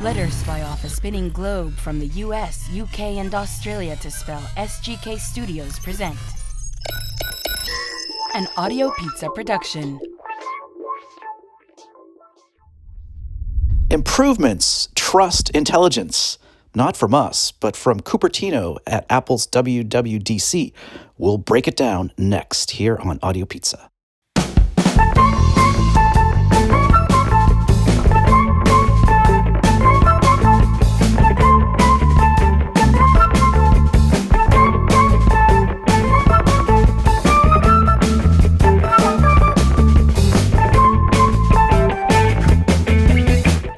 Letters fly off a spinning globe from the US, UK, and Australia to spell SGK Studios present an Audio Pizza production. Improvements, trust, intelligence. Not from us, but from Cupertino at Apple's WWDC. We'll break it down next here on Audio Pizza.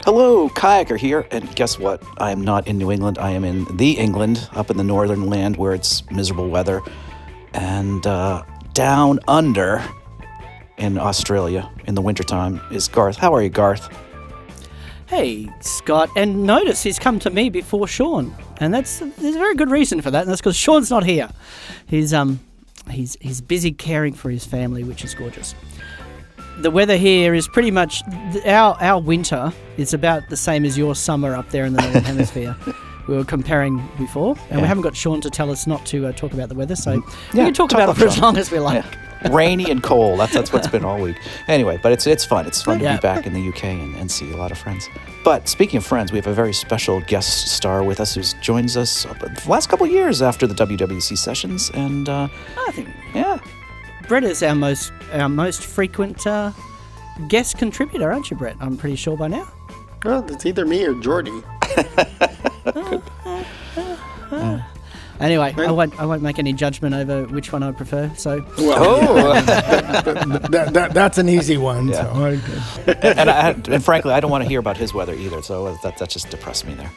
Hello, Kayaker here, and guess what? I am not in New England. I am in the England, up in the northern land where it's miserable weather, and down under in Australia in the wintertime is Garth. How are you, Garth? Hey, Scott, and notice he's come to me before Shaun, and there's a very good reason for that, and that's because Shaun's not here. He's busy caring for his family, which is gorgeous. The weather here is pretty much our winter is about the same as your summer up there in the Northern Hemisphere. We were comparing before, and we haven't got Shaun to tell us not to talk about the weather, so we can talk about it for as long as we like. Yeah. Rainy and cold. That's what's been all week. Anyway, but it's fun. It's fun to be back in the UK and see a lot of friends. But speaking of friends, we have a very special guest star with us who joins us the last couple of years after the WWDC sessions, and I think Brett is our most frequent guest contributor, aren't you, Brett? I'm pretty sure by now. Well, it's either me or Jordy. Anyway, I won't make any judgment over which one I prefer. So, that's an easy one. Yeah. So and frankly, I don't want to hear about his weather either. So that just depressed me there.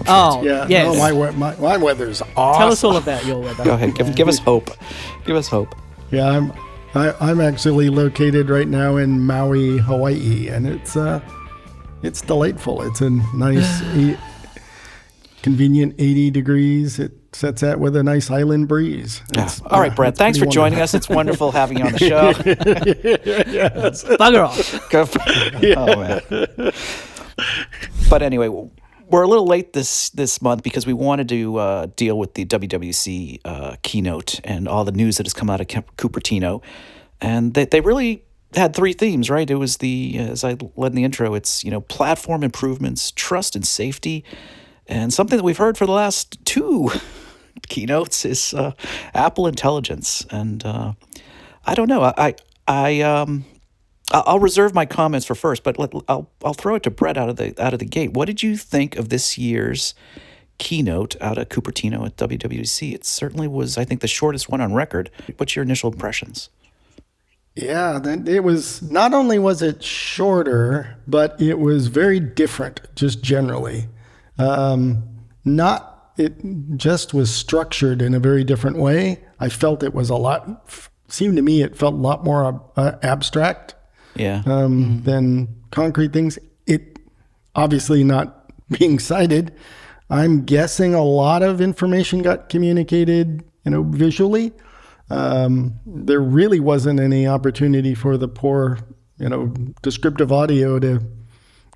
Yes. No, my weather's awesome. Tell us all about your weather. Go ahead, give us hope. Give us hope. Yeah, I'm actually located right now in Maui, Hawaii, and it's delightful. It's a nice, convenient 80 degrees. It sets out with a nice island breeze. All right, Brett, thanks for joining us. It's wonderful having you on the show. Yes. Bugger off. Oh, man. But anyway, we're a little late this month because we wanted to deal with the WWDC keynote and all the news that has come out of Cupertino. And they really had three themes, right? It was as I led in the intro, it's, platform improvements, trust and safety. And something that we've heard for the last two keynotes is Apple Intelligence. And I don't know. I'll reserve my comments for first, but I'll throw it to Brett out of the gate. What did you think of this year's keynote out of Cupertino at WWDC? It certainly was, I think, the shortest one on record. What's your initial impressions? Yeah, it was, not only was it shorter, but it was very different, just generally. It just was structured in a very different way. I felt it was seemed to me it felt a lot more abstract. Yeah. Than concrete things. It obviously not being cited. I'm guessing a lot of information got communicated, visually. There really wasn't any opportunity for the poor, descriptive audio to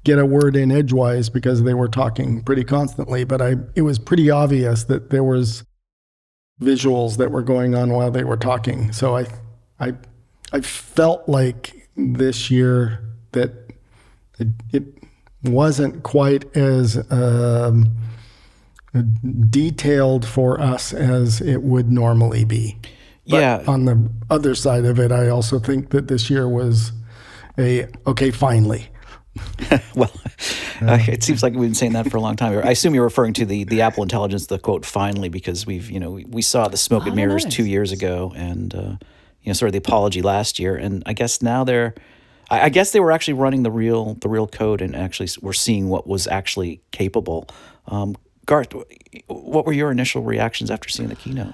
get a word in edgewise because they were talking pretty constantly. But it was pretty obvious that there was visuals that were going on while they were talking. So I felt like this year that it wasn't quite as detailed for us as it would normally be. But on the other side of it, I also think that this year was finally. Well, it seems like we've been saying that for a long time. I assume you're referring to the Apple Intelligence, the quote, finally, because we saw the smoke and mirrors 2 years ago and, sort of the apology last year. And I guess now I guess they were actually running the real code and actually we're seeing what was actually capable. Garth, what were your initial reactions after seeing the keynote?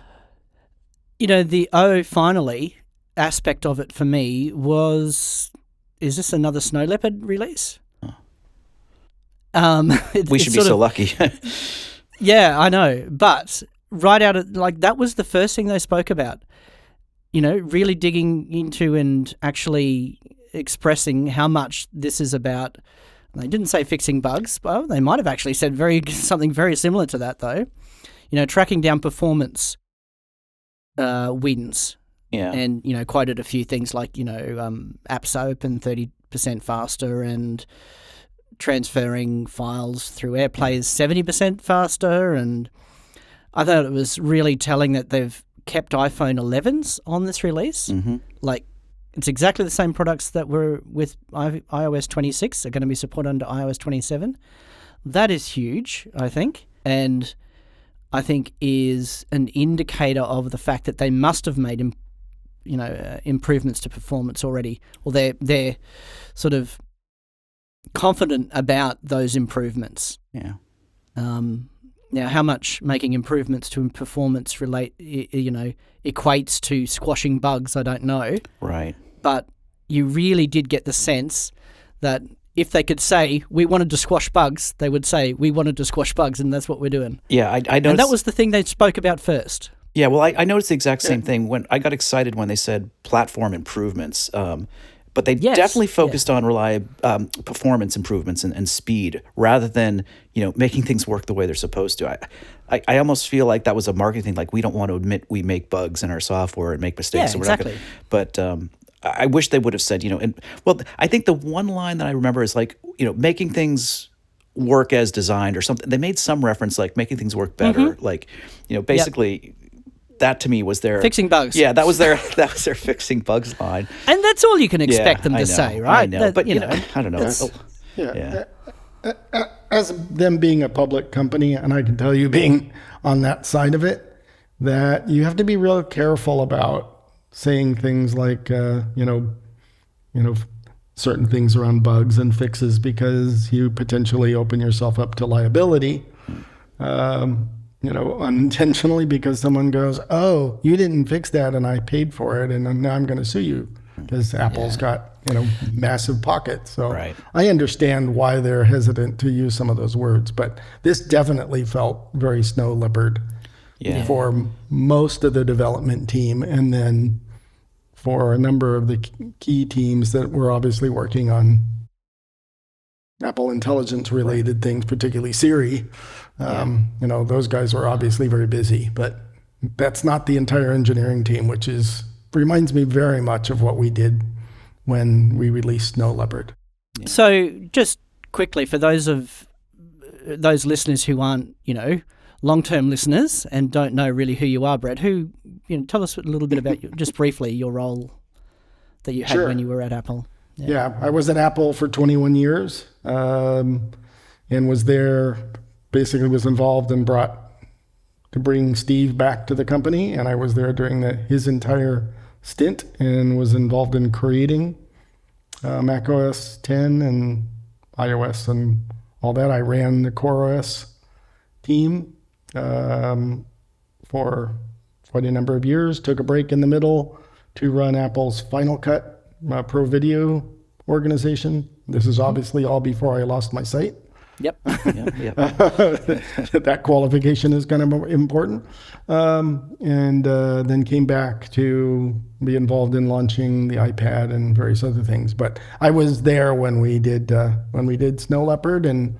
The finally aspect of it for me was, is this another Snow Leopard release? We should be so lucky. Yeah, I know. But right out of, that was the first thing they spoke about. Really digging into and actually expressing how much this is about They didn't say fixing bugs. Well, they might have actually said something very similar to that, though. Tracking down performance wins. Yeah. And, quoted a few things like, apps open 30% faster and transferring files through AirPlay is 70% faster. And I thought it was really telling that they've kept iPhone 11s on this release. Mm-hmm. Like, it's exactly the same products that were with iOS 26 are going to be supported under iOS 27. That is huge, I think, and I think is an indicator of the fact that they must have made improvements to performance already, or they're sort of confident about those improvements. Yeah. Now, how much making improvements to performance equates to squashing bugs, I don't know. Right. But you really did get the sense that if they could say, we wanted to squash bugs, they would say, we wanted to squash bugs, and that's what we're doing. Yeah, I noticed. And that was the thing they spoke about first. Yeah, well, I noticed the exact same thing. When I got excited when they said platform improvements, but they definitely focused on performance improvements and speed rather than making things work the way they're supposed to. I almost feel like that was a marketing thing. Like, we don't want to admit we make bugs in our software and make mistakes. Yeah, so we're exactly. But I wish they would have said, I think the one line that I remember is like, making things work as designed or something. They made some reference like making things work better. Mm-hmm. Like, basically. That to me was their fixing bugs. Yeah, that was their fixing bugs line. And that's all you can expect them to say, right? I know, but I don't know. Yeah. As them being a public company, and I can tell you being on that side of it, that you have to be real careful about saying things like, certain things around bugs and fixes because you potentially open yourself up to liability. Unintentionally, because someone goes, oh, you didn't fix that and I paid for it and now I'm going to sue you because Apple's got, massive pockets. So right. I understand why they're hesitant to use some of those words, but this definitely felt very snow leopard for most of the development team. And then for a number of the key teams that were obviously working on Apple Intelligence related things, particularly Siri. Those guys were obviously very busy, but that's not the entire engineering team, which reminds me very much of what we did when we released Snow Leopard. Yeah. So just quickly, for those listeners who aren't, long-term listeners and don't know really who you are, Brett, tell us a little bit about just briefly your role that you had when you were at Apple. Yeah, I was at Apple for 21 years and was there, basically was involved and brought to bring Steve back to the company. And I was there during his entire stint and was involved in creating Mac OS 10 and iOS and all that. I ran the Core OS team for quite a number of years, took a break in the middle to run Apple's Final Cut Pro Video organization. This is obviously all before I lost my sight. Yep. That qualification is kind of important. And then came back to be involved in launching the iPad and various other things. But I was there when we did Snow Leopard, and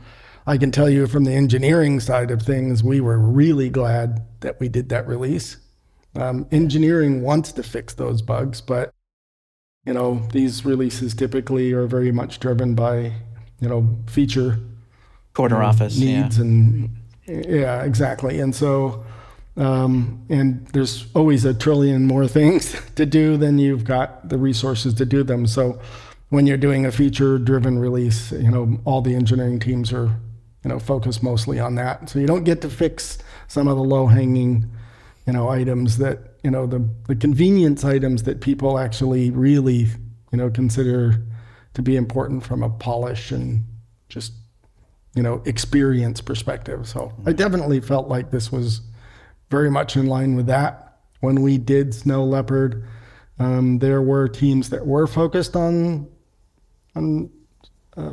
I can tell you from the engineering side of things, we were really glad that we did that release. Engineering wants to fix those bugs, but these releases typically are very much driven by feature corner office needs and exactly. And so and there's always a trillion more things to do than you've got the resources to do them. So when you're doing a feature driven release, all the engineering teams are focused mostly on that. So you don't get to fix some of the low hanging items that the convenience items that people actually really consider to be important from a polish and just experience perspective. So I definitely felt like this was very much in line with that. When we did Snow Leopard, there were teams that were focused on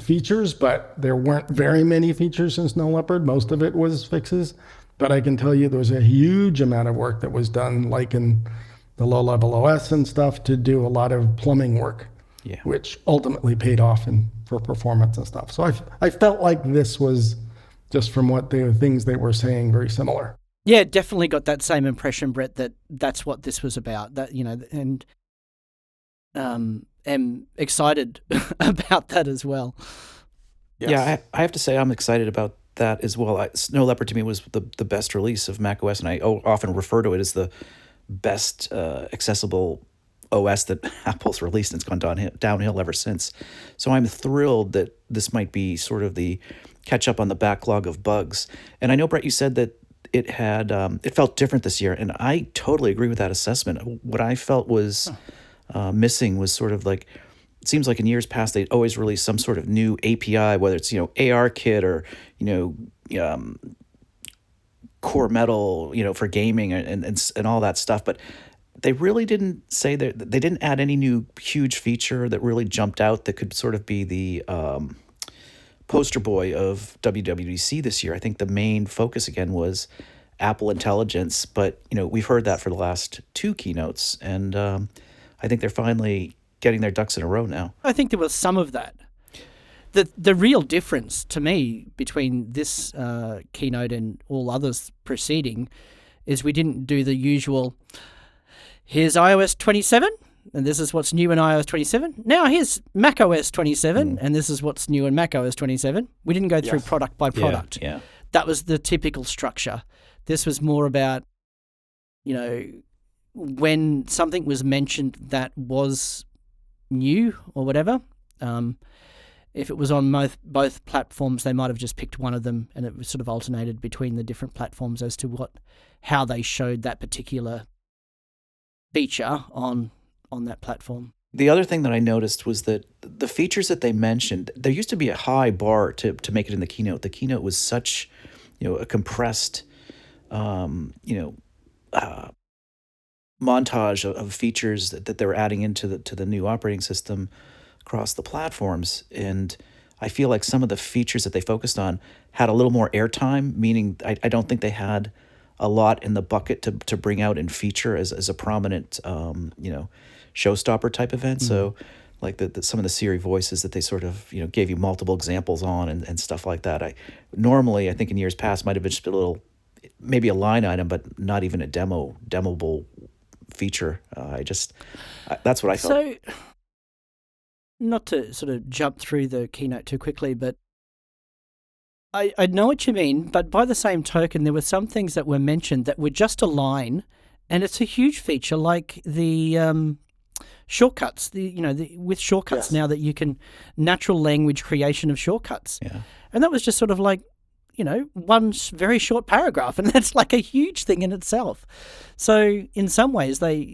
features, but there weren't very many features in Snow Leopard. Most of it was fixes. But I can tell you there was a huge amount of work that was done, like in the low-level OS and stuff, to do a lot of plumbing work. which ultimately paid off for performance and stuff. So I felt like this was, just from what the things they were saying, very similar. Yeah, definitely got that same impression, Brett, that's what this was about. That, and am excited about that as well. Yes. Yeah, I have to say I'm excited about that as well. Snow Leopard to me was the best release of macOS, and I often refer to it as the best accessible OS that Apple's released, and it's gone downhill ever since. So I'm thrilled that this might be sort of the catch up on the backlog of bugs. And I know, Brett, you said that it had it felt different this year, and I totally agree with that assessment. What I felt was missing was sort of like, it seems like in years past they'd always release some sort of new API, whether it's ARKit or Core Metal for gaming and all that stuff, but they really didn't say that. They didn't add any new huge feature that really jumped out that could sort of be the poster boy of WWDC this year. I think the main focus again was Apple Intelligence, but we've heard that for the last two keynotes, and I think they're finally getting their ducks in a row now. I think there was some of that. The real difference to me between this keynote and all others preceding is we didn't do the usual, here's iOS 27, and this is what's new in iOS 27. Now here's macOS 27, and this is what's new in macOS 27. We didn't go through product by product. Yeah. That was the typical structure. This was more about, when something was mentioned that was new or whatever, if it was on both platforms, they might have just picked one of them, and it was sort of alternated between the different platforms as to how they showed that particular feature on that platform. The other thing that I noticed was that the features that they mentioned, there used to be a high bar to make it in the keynote. The keynote was such, a compressed, montage of features that they were adding into the new operating system across the platforms, and I feel like some of the features that they focused on had a little more airtime, meaning I don't think they had a lot in the bucket to bring out and feature as a prominent showstopper type event. So like some of the Siri voices that they sort of gave you multiple examples on and stuff like that. I think in years past might have been just a little, maybe a line item, but not even a demoable feature. That's what I felt. So, not to sort of jump through the keynote too quickly, but I know what you mean, but by the same token, there were some things that were mentioned that were just a line, and it's a huge feature, like the shortcuts. With shortcuts now that you can natural language creation of shortcuts, and that was just sort of like one very short paragraph, and that's like a huge thing in itself. So in some ways, they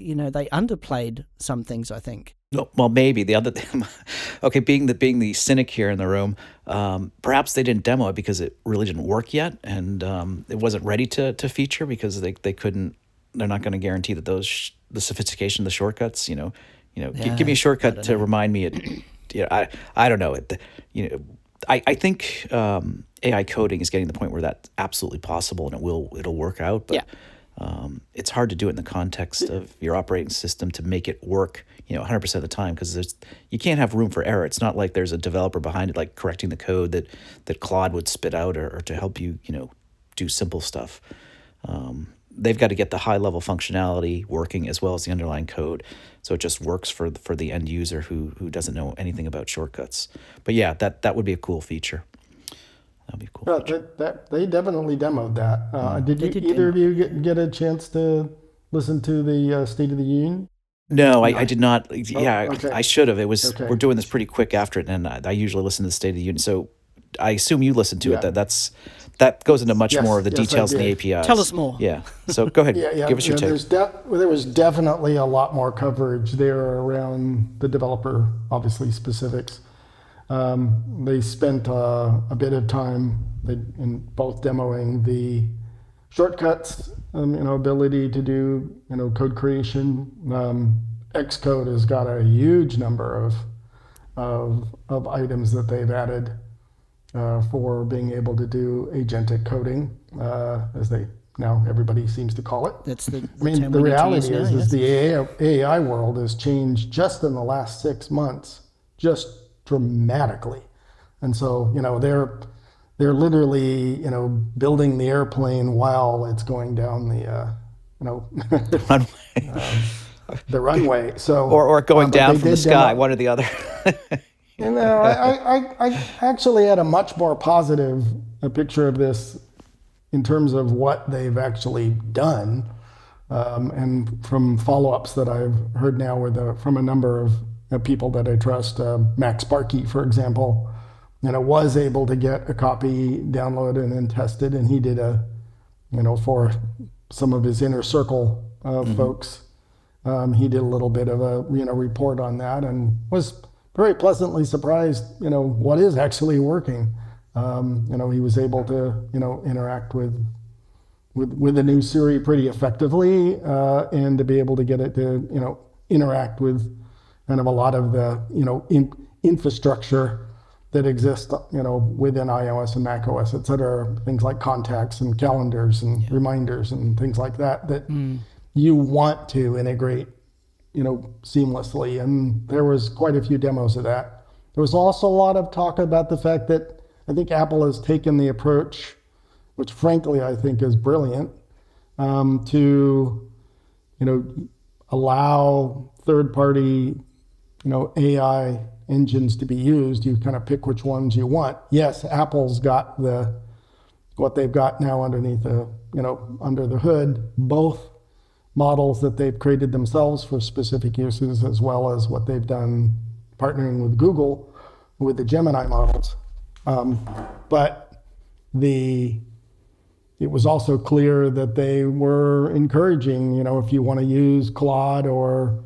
underplayed some things, I think. Well, maybe the other thing, okay, being the cynic here in the room, perhaps they didn't demo it because it really didn't work yet, and it wasn't ready to feature because they couldn't. They're not going to guarantee that the sophistication of the shortcuts. Give me a shortcut to remind me it. I don't know it. I think AI coding is getting to the point where that's absolutely possible, and it'll work out. But it's hard to do it in the context of your operating system to make it work 100% of the time, because you can't have room for error. It's not like there's a developer behind it, like correcting the code that Claude would spit out or to help you do simple stuff. They've got to get the high level functionality working as well as the underlying code, so it just works for the end user who doesn't know anything about shortcuts. But yeah, that would be a cool feature. That'd be a cool. They definitely demoed that. Did either of you get a chance to listen to the State of the Union? No, I did not. Yeah, okay. I should have. We're doing this pretty quick after it, and I usually listen to the State of the Union. So I assume you listened to it. That goes into much more of the details in the APIs. Tell us more. Yeah. So go ahead. Give us your take. There was definitely a lot more coverage there around the developer, obviously, specifics. They spent a bit of time in both demoing the shortcuts, ability to do code creation. Xcode has got a huge number of items that they've added for being able to do agentic coding, as everybody seems to call it. That's the the reality is the AI world has changed just in the last 6 months just dramatically. And so, they're literally, building the airplane while it's going down the, Runway. the runway. So, or going but down they from the did sky, demo- one or the other. I actually had a much more positive picture of this in terms of what they've actually done. And from follow-ups that I've heard now from a number of people that I trust, Max Sparky, for example, was able to get a copy downloaded and then tested, and he did for some of his inner circle folks, he did a little bit of a report on that, and was very pleasantly surprised, what is actually working. He was able to, interact with the new Siri pretty effectively, and to be able to get it to, interact with kind of a lot of the, infrastructure that exists, within iOS and macOS, et cetera, things like contacts and calendars and reminders and things like that you want to integrate, seamlessly. And there was quite a few demos of that. There was also a lot of talk about the fact that I think Apple has taken the approach, which frankly I think is brilliant, to, allow third-party, AI engines to be used. You kind of pick which ones you want. Yes, Apple's got what they've got now underneath under the hood, both models that they've created themselves for specific uses, as well as what they've done partnering with Google with the Gemini models. But it was also clear that they were encouraging, if you want to use Claude or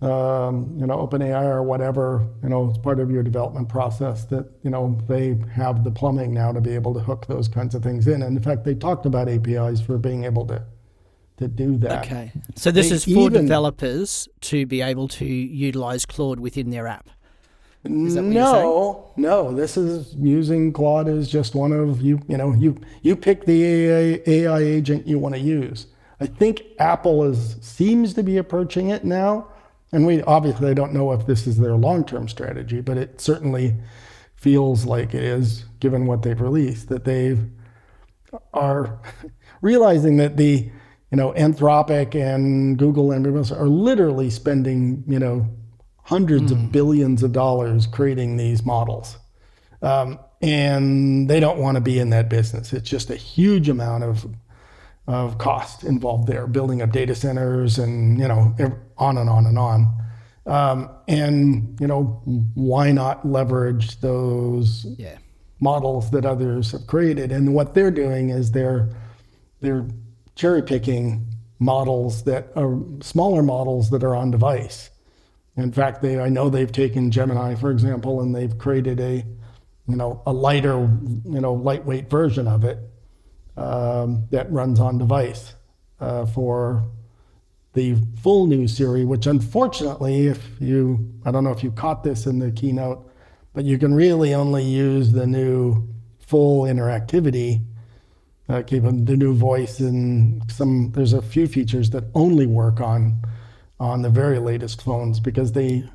OpenAI or whatever, as part of your development process, that, they have the plumbing now to be able to hook those kinds of things in. And in fact, they talked about APIs for being able to do that. Okay. So this is for developers to be able to utilize Claude within their app. Is that what you're saying? No, this is using Claude as just one of you pick the AI agent you want to use. I think Apple seems to be approaching it now. And I don't know if this is their long-term strategy, but it certainly feels like it is, given what they've released, that they are realizing that the, Anthropic and Google and everyone else are literally spending, hundreds of billions of dollars creating these models. And they don't want to be in that business. It's just a huge amount of cost involved there, building up data centers and, on and on and on. And, why not leverage those models that others have created? And what they're doing is they're cherry picking models that are smaller models that are on device. In fact, I know they've taken Gemini, for example, and they've created a lighter, lightweight version of it that runs on device for the full new Siri, which unfortunately, I don't know if you caught this in the keynote, but you can really only use the new full interactivity, the new voice, and there's a few features that only work on the very latest phones, because they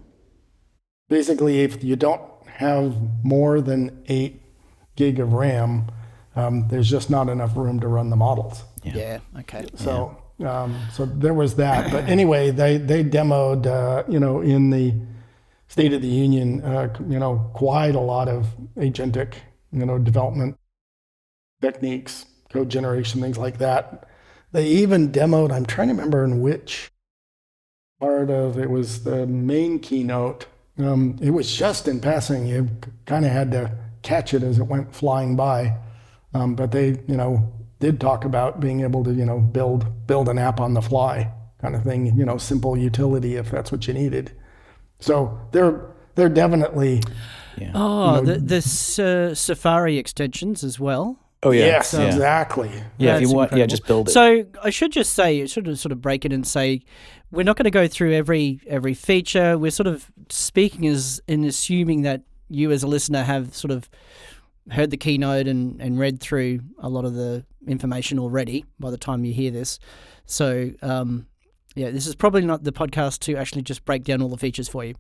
basically, if you don't have more than 8 gig of RAM, there's just not enough room to run the models. Yeah. Okay. So there was that. But anyway, they demoed, in the State of the Union, quite a lot of agentic, development techniques, code generation, things like that. They even demoed, I'm trying to remember in which part of it was the main keynote. It was just in passing. You kind of had to catch it as it went flying by. But they, did talk about being able to, build an app on the fly kind of thing, simple utility if that's what you needed. So they're definitely. Yeah. Oh, the Safari extensions as well. Oh yeah. Yes, exactly. Yeah, if you want, incredible. just build it. So I should just say, sort of break it and say, we're not going to go through every feature. We're sort of speaking assuming that you as a listener have sort of heard the keynote and read through a lot of the information already by the time you hear this. So Yeah, this is probably not the podcast to actually just break down all the features for you,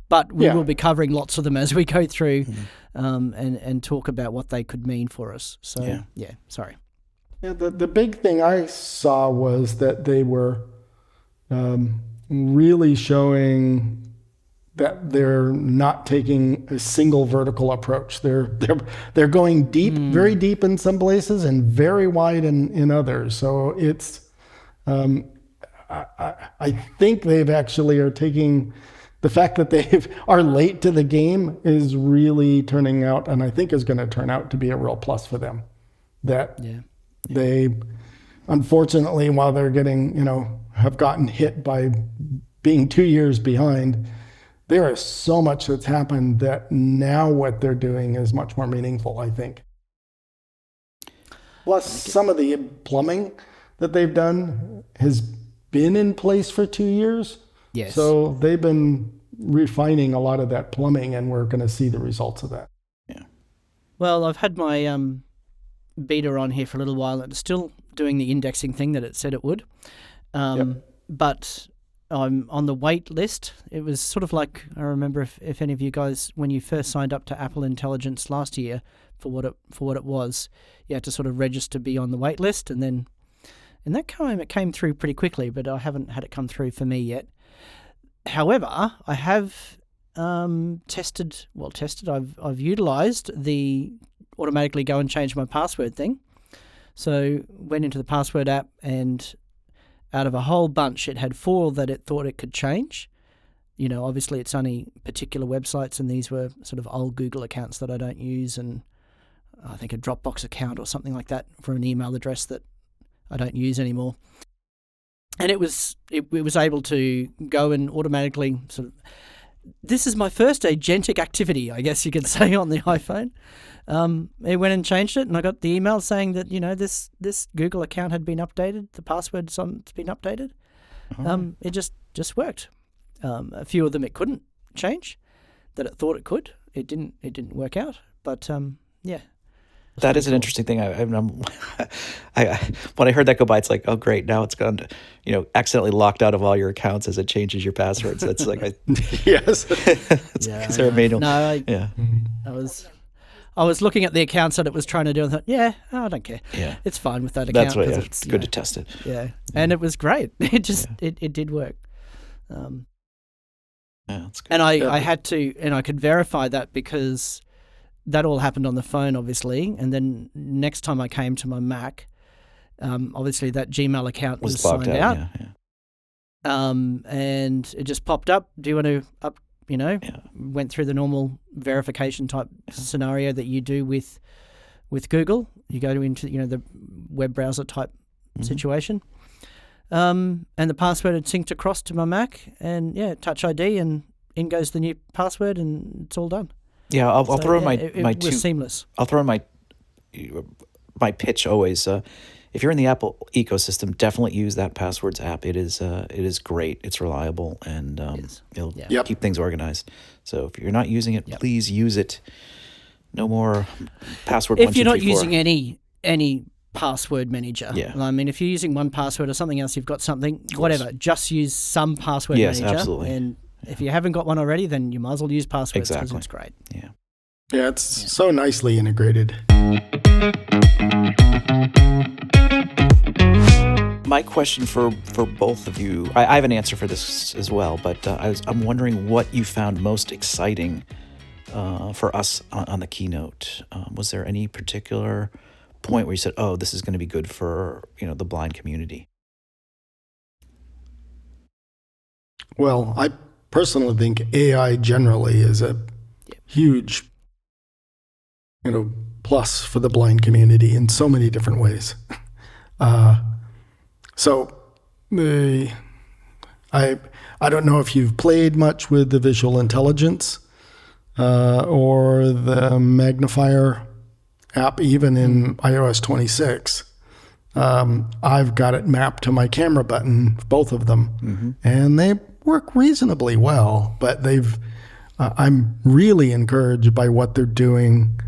but we will be covering lots of them as we go through and talk about what they could mean for us. So, sorry. Yeah, the big thing I saw was that they were really showing that they're not taking a single vertical approach. They're going deep, very deep in some places, and very wide in others. So it's I think they've actually are taking the fact that they are late to the game is really turning out, and I think is going to turn out to be a real plus for them. That they, unfortunately, while they're getting, have gotten hit by being 2 years behind, there is so much that's happened that now what they're doing is much more meaningful, I think. Plus, some of the plumbing that they've done has been in place for 2 years. Yes. So they've been refining a lot of that plumbing, and we're going to see the results of that. Yeah. Well, I've had my beta on here for a little while, and it's still doing the indexing thing that it said it would. But I'm on the wait list. It was sort of like, I remember if any of you guys, when you first signed up to Apple Intelligence last year for what it was, you had to sort of register to be on the wait list, and then in that time it came through pretty quickly, but I haven't had it come through for me yet. However, I have tested. I've utilized the automatically go and change my password thing. So went into the password app, and out of a whole bunch, it had 4 that it thought it could change. Obviously it's only particular websites, and these were sort of old Google accounts that I don't use, and I think a Dropbox account or something like that for an email address that I don't use anymore. And it was able to go and automatically sort of, this is my first agentic activity, I guess you could say, on the iPhone. It went and changed it, and I got the email saying that, this Google account had been updated, the password's been updated. It just worked. A few of them it couldn't change, that it thought it could. It didn't work out, but yeah. That is an interesting thing. When I heard that go by, it's like, oh great, now it's gone to, accidentally locked out of all your accounts as it changes your passwords. That's like, yes, is there a manual? No, I was looking at the accounts that it was trying to do, and thought, I don't care. Yeah, it's fine with that account. That's what. Yeah, it's good to test it. Yeah, and it was great. It just it did work. That's good. And I had to, and I could verify that because that all happened on the phone, obviously. And then next time I came to my Mac, obviously that Gmail account was signed out. And it just popped up. Do you want to went through the normal verification type scenario that you do with Google. You go into the web browser type situation. And the password had synced across to my Mac, and Touch ID, and in goes the new password, and it's all done. Yeah, I'll throw in my it was seamless. I'll throw in my pitch always. If you're in the Apple ecosystem, definitely use that Passwords app. It is great. It's reliable, and it'll keep things organized. So if you're not using it, please use it. No more password. If you're not using any password manager, I mean, if you're using 1Password or something else, you've got something, whatever. Just use some password manager. Yes, absolutely. And if you haven't got one already, then you might as well use Passwords because it's great. Yeah, it's so nicely integrated. My question for both of you, I have an answer for this as well, but I'm wondering what you found most exciting for us on the keynote. Was there any particular point where you said, "Oh, this is going to be good for the blind community"? Well, I personally think AI generally is a huge, plus for the blind community in so many different ways. So I don't know if you've played much with the visual intelligence or the magnifier app, even in iOS 26. I've got it mapped to my camera button, both of them, and they work reasonably well. But I'm really encouraged by what they're doing,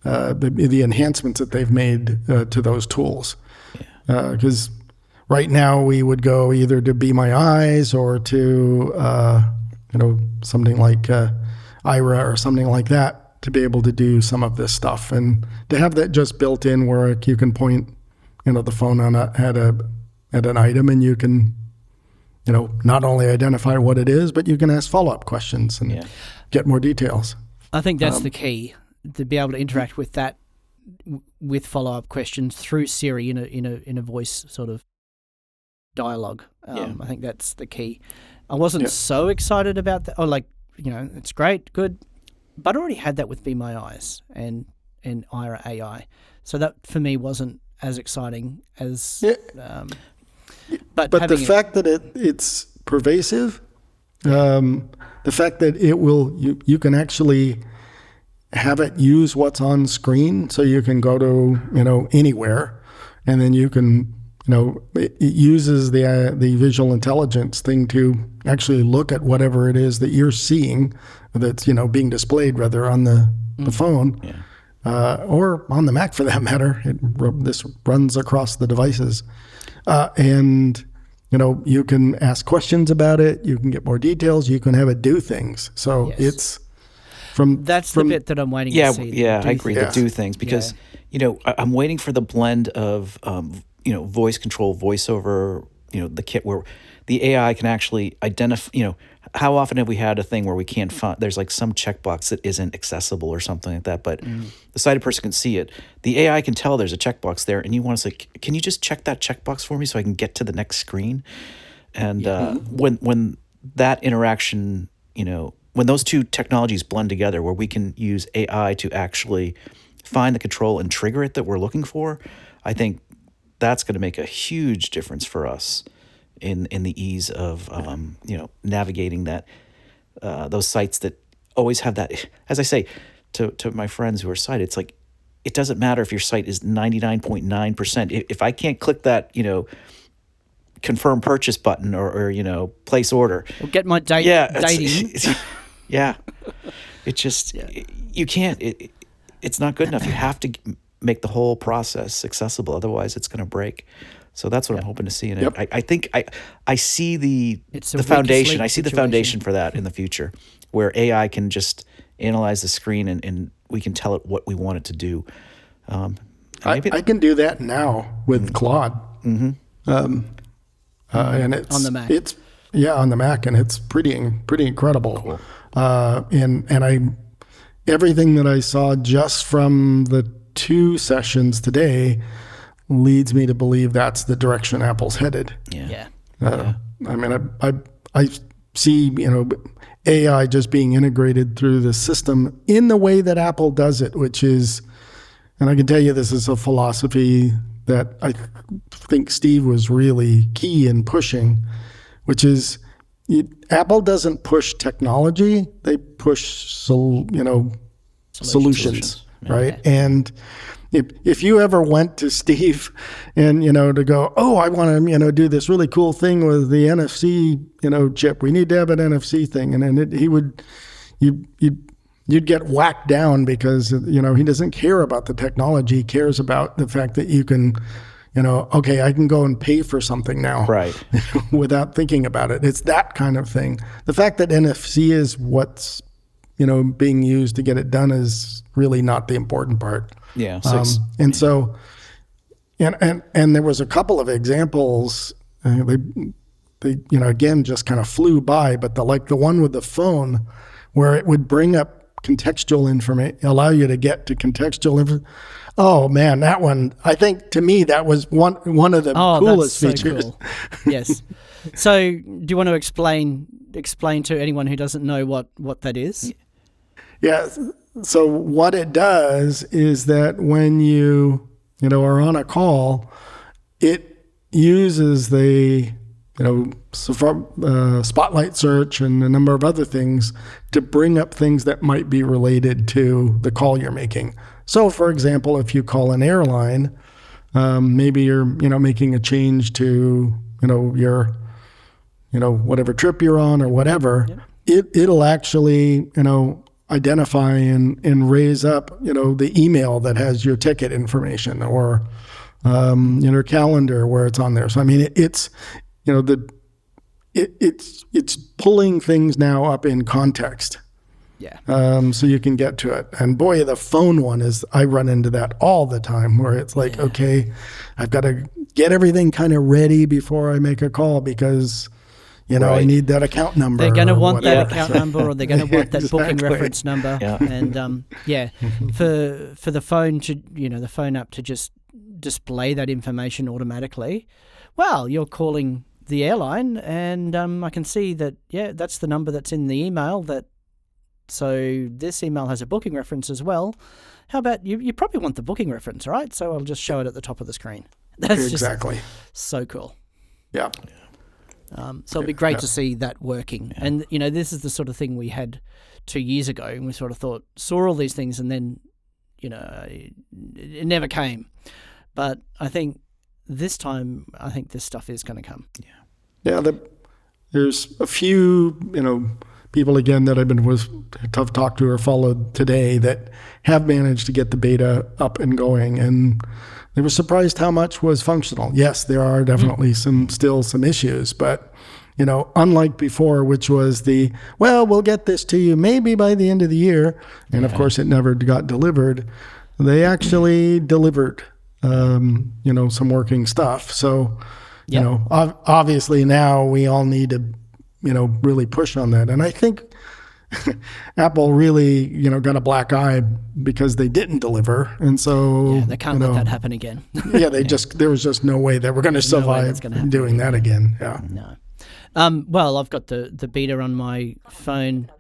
the enhancements that they've made to those tools, because right now we would go either to Be My Eyes or to, something like Ira or something like that to be able to do some of this stuff. And to have that just built in where you can point, the phone at an item and you can, not only identify what it is, but you can ask follow-up questions and get more details. I think that's the key, to be able to interact with that, with follow-up questions through Siri in a voice sort of dialogue. I think that's the key. I wasn't so excited about that. It's great, good, but I already had that with Be My Eyes and Ira AI. So that for me wasn't as exciting as. But the fact that it's pervasive, the fact that it will, you can actually have it use what's on screen, so you can go to anywhere, and then you can it uses the visual intelligence thing to actually look at whatever it is that you're seeing that's being displayed, rather on the phone or on the Mac for that matter. This runs across the devices. And you can ask questions about it. You can get more details. You can have it do things. So it's that's the bit that I'm waiting to see. Yeah, I agree. The do things, because I'm waiting for the blend of voice control, voiceover. The kit where the AI can actually identify. How often have we had a thing where we can't find? There's like some checkbox that isn't accessible or something like that, but the sighted person can see it. The AI can tell there's a checkbox there, and you want to say, "Can you just check that checkbox for me so I can get to the next screen?" And when that interaction, when those two technologies blend together, where we can use AI to actually find the control and trigger it that we're looking for, I think that's going to make a huge difference for us in the ease of navigating that those sites that always have that. As I say to my friends who are sighted, it's like, it doesn't matter if your site is 99.9%. If I can't click that confirm purchase button or place order or get my dating. It just you can't. It's not good enough. You have to make the whole process accessible, otherwise it's going to break. So that's what I'm hoping to see in it. I think I see the foundation. I see the foundation for that in the future, where AI can just analyze the screen and we can tell it what we want it to do. I can do that now with Claude. And it's on the Mac. It's on the Mac, and it's pretty incredible. Cool. And everything that I saw just from the 2 sessions today leads me to believe that's the direction Apple's headed. I mean, I see, AI just being integrated through the system in the way that Apple does it, which is, and I can tell you this is a philosophy that I think Steve was really key in pushing, which is Apple doesn't push technology, they push solutions, right? And if you ever went to Steve and, to go, I want to, do this really cool thing with the NFC, chip, we need to have an NFC thing. And then you'd get whacked down because, he doesn't care about the technology. He cares about the fact that you can, okay, I can go and pay for something now. Right. Without thinking about it. It's that kind of thing. The fact that NFC is what's, being used to get it done is really not the important part. Yeah. So, and there was a couple of examples. They again just kind of flew by, but the one with the phone, where it would bring up contextual information, allow you to get to contextual information. Oh man, that one! I think to me that was one of the coolest features. Cool. Yes. So, do you want to explain to anyone who doesn't know what that is? Yeah. So what it does is that when you are on a call, it uses the spotlight search and a number of other things to bring up things that might be related to the call you're making. So, for example, if you call an airline, maybe you're making a change to your whatever trip you're on or whatever. Yep. It'll actually identify and raise up, the email that has your ticket information, or in her calendar where it's on there. So I mean, it's it's pulling things now up in context. Yeah. So you can get to it. And boy, the phone one I run into that all the time where it's like, okay, I've got to get everything kind of ready before I make a call because, I need that account number. They're going to want whatever. that account number, or they're going to want that booking Exactly. reference number. Yeah. And for the phone to, the phone app to just display that information automatically, well, you're calling the airline and I can see that, that's the number that's in the email so this email has a booking reference as well. How about you probably want the booking reference, right? So I'll just show it at the top of the screen. That's exactly. just so cool. Yeah. So it'll be great to see that working. Yeah. And, this is the sort of thing we had 2 years ago, and we sort of saw all these things, and then, it never came. But I think this time, this stuff is going to come. Yeah. There's a few, people again that I've been tough talk to or followed today that have managed to get the beta up and going, and they were surprised how much was functional. Yes, there are definitely still some issues, but unlike before, which was we'll get this to you maybe by the end of the year, and of course it never got delivered. They actually delivered, some working stuff. So, obviously now we all need to really push on that. And I think Apple really, got a black eye because they didn't deliver. And so they can't let that happen again. there was just no way that we're going to survive doing that again. Yeah. No. Well, I've got the beta on my phone,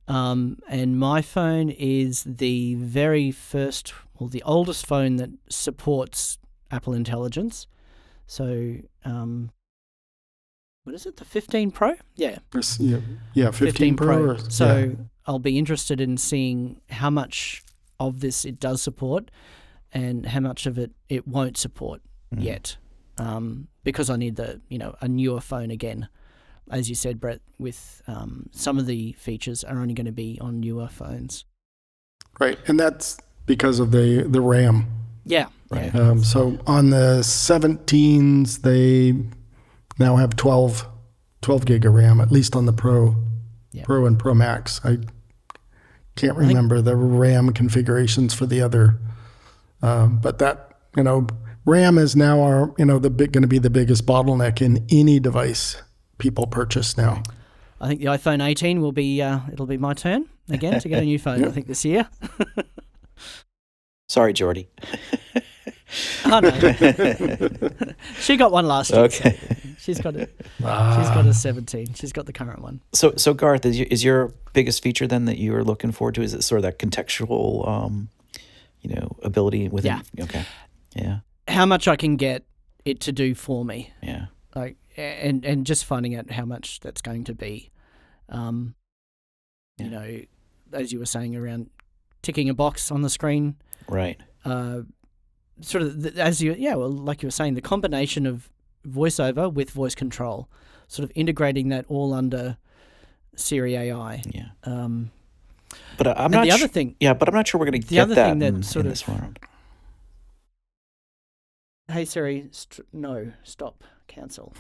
and my phone is the very first, the oldest phone that supports Apple Intelligence. So, what is it, the 15 Pro? Yeah. Yeah, 15 Pro. So I'll be interested in seeing how much of this it does support and how much of it won't support yet, because I need a newer phone again. As you said, Brett, with some of the features are only going to be on newer phones. Right, and that's because of the RAM. Yeah. Right. So on the 17s, they now have 12 gig of RAM, at least on the Pro and Pro Max. I can't remember the RAM configurations for the other, but that, RAM is now going to be the biggest bottleneck in any device people purchase now. I think the iPhone 18 will be, it'll be my turn again to get a new phone, I think, this year. Sorry, Jordy. Oh, no. She got one last year. Okay. So she's got a 17. She's got the current one. So Garth, is your biggest feature then that you are looking forward to? Is it sort of that contextual, ability within? Yeah. Okay. Yeah. How much I can get it to do for me. Yeah. Like, and just finding out how much that's going to be. As you were saying, around ticking a box on the screen. Right. Sort of like you were saying, the combination of voiceover with voice control, sort of integrating that all under Siri AI. Yeah. But I'm not. The other thing. Yeah, but I'm not sure we're going to get that in this one. Hey Siri, stop, cancel.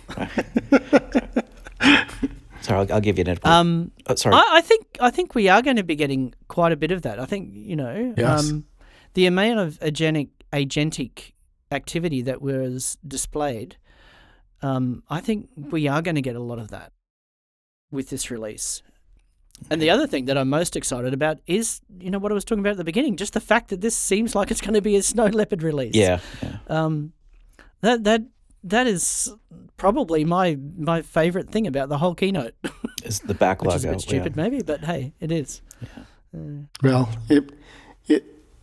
Sorry, I'll give you an input. Sorry. I think we are going to be getting quite a bit of that. I think Yes. The amount of agentic activity that was displayed, I think we are going to get a lot of that with this release. And the other thing that I'm most excited about is, what I was talking about at the beginning, just the fact that this seems like it's going to be a Snow Leopard release. Yeah. That is probably my favorite thing about the whole keynote. Is the backlog which is a bit stupid, maybe, but hey, it is. Yeah. Well, it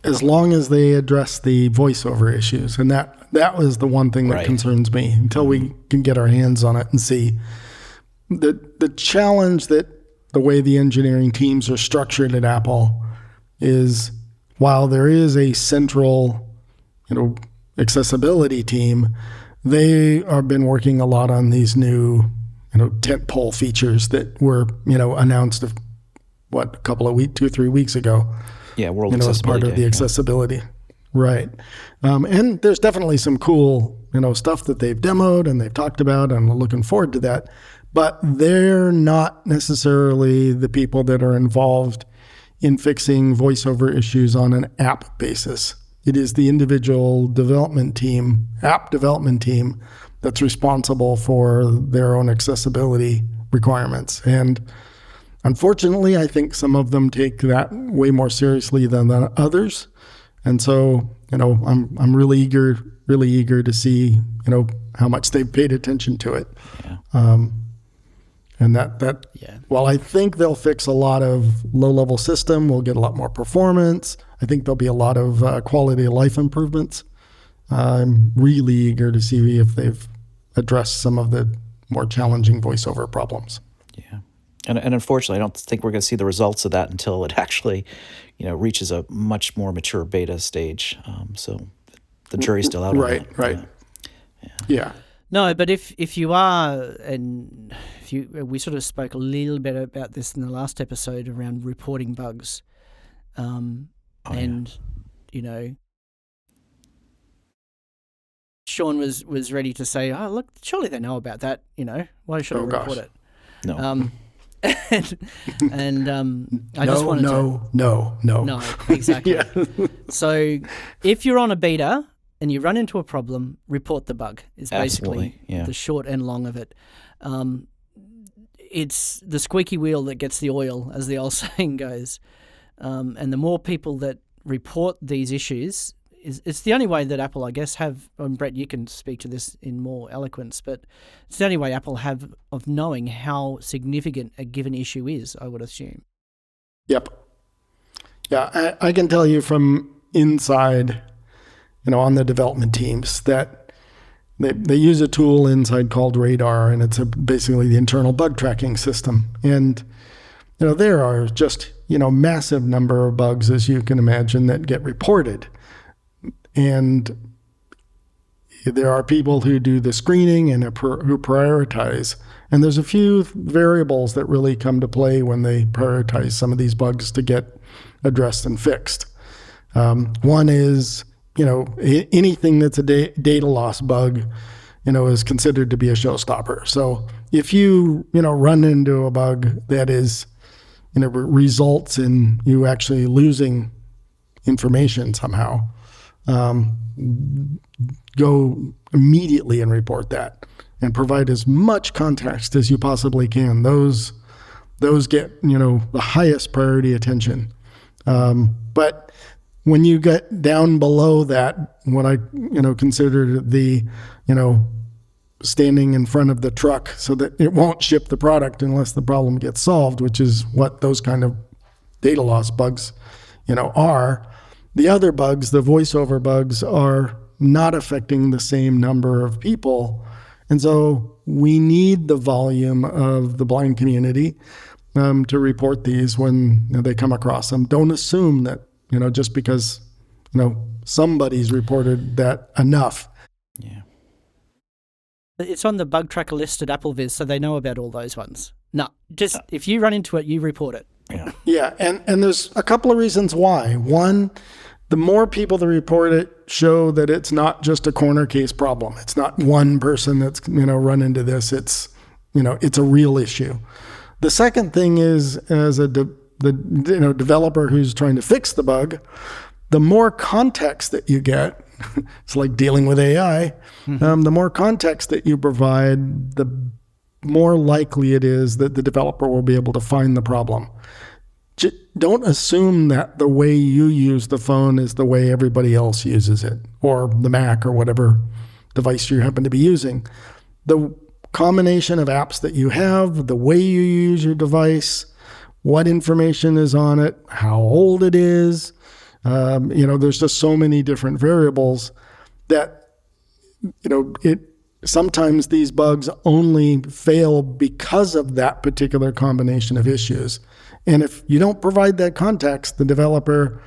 as long as they address the voiceover issues, and that was the one thing that concerns me until we can get our hands on it and see the challenge that the way the engineering teams are structured at Apple is, while there is a central, accessibility team, they have been working a lot on these new, tentpole features that were, announced a couple of 2 or 3 weeks ago. Yeah, World as Accessibility part of Day, the accessibility. Right. And there's definitely some cool, stuff that they've demoed and they've talked about, and I'm looking forward to that. But they're not necessarily the people that are involved in fixing voiceover issues on an app basis. It is the individual development team, app development team, that's responsible for their own accessibility requirements. And unfortunately, I think some of them take that way more seriously than others. And so, I'm really eager to see, how much they've paid attention to it. Yeah. And that while I think they'll fix a lot of low-level system, we'll get a lot more performance. I think there'll be a lot of quality of life improvements. I'm really eager to see if they've addressed some of the more challenging voiceover problems. Yeah. And unfortunately, I don't think we're going to see the results of that until it actually, reaches a much more mature beta stage. So the jury's still out on that. Right. Yeah. No, but if you are, and we sort of spoke a little bit about this in the last episode around reporting bugs, Shaun was ready to say, "Oh, look, surely they know about that. Why should I report it?" No. I just wanted to. No, exactly. Yeah. So if you're on a beta and you run into a problem, report the bug is basically the short and long of it. It's the squeaky wheel that gets the oil, as the old saying goes. And the more people that report these issues, it's the only way that Apple, I guess, have, and Brett, you can speak to this in more eloquence, but it's the only way Apple have of knowing how significant a given issue is, I would assume. Yep. Yeah, I can tell you from inside, on the development teams, that they use a tool inside called Radar, and it's basically the internal bug tracking system. And, there are just, massive number of bugs, as you can imagine, that get reported. And there are people who do the screening and who prioritize. And there's a few variables that really come to play when they prioritize some of these bugs to get addressed and fixed. One is, anything that's a data loss bug, is considered to be a showstopper. So if you, run into a bug that is, results in you actually losing information somehow, go immediately and report that and provide as much context as you possibly can. Those get, the highest priority attention. But when you get down below that, what I, consider the, standing in front of the truck so that it won't ship the product unless the problem gets solved, which is what those kind of data loss bugs, are. The other bugs, the voiceover bugs, are not affecting the same number of people. And so we need the volume of the blind community to report these when they come across them. Don't assume that, just because, somebody's reported that enough. Yeah. It's on the bug tracker list at AppleVis, so they know about all those ones. No, just if you run into it, you report it. Yeah, and there's a couple of reasons why. One, the more people that report it show that it's not just a corner case problem. It's not one person that's, run into this. It's, it's a real issue. The second thing is, as a developer who's trying to fix the bug, the more context that you get, it's like dealing with AI, the more context that you provide, the more likely it is that the developer will be able to find the problem. Don't assume that the way you use the phone is the way everybody else uses it, or the Mac, or whatever device you happen to be using. The combination of apps that you have, the way you use your device, what information is on it, how old it is, there's just so many different variables that, sometimes these bugs only fail because of that particular combination of issues. And if you don't provide that context, the developer,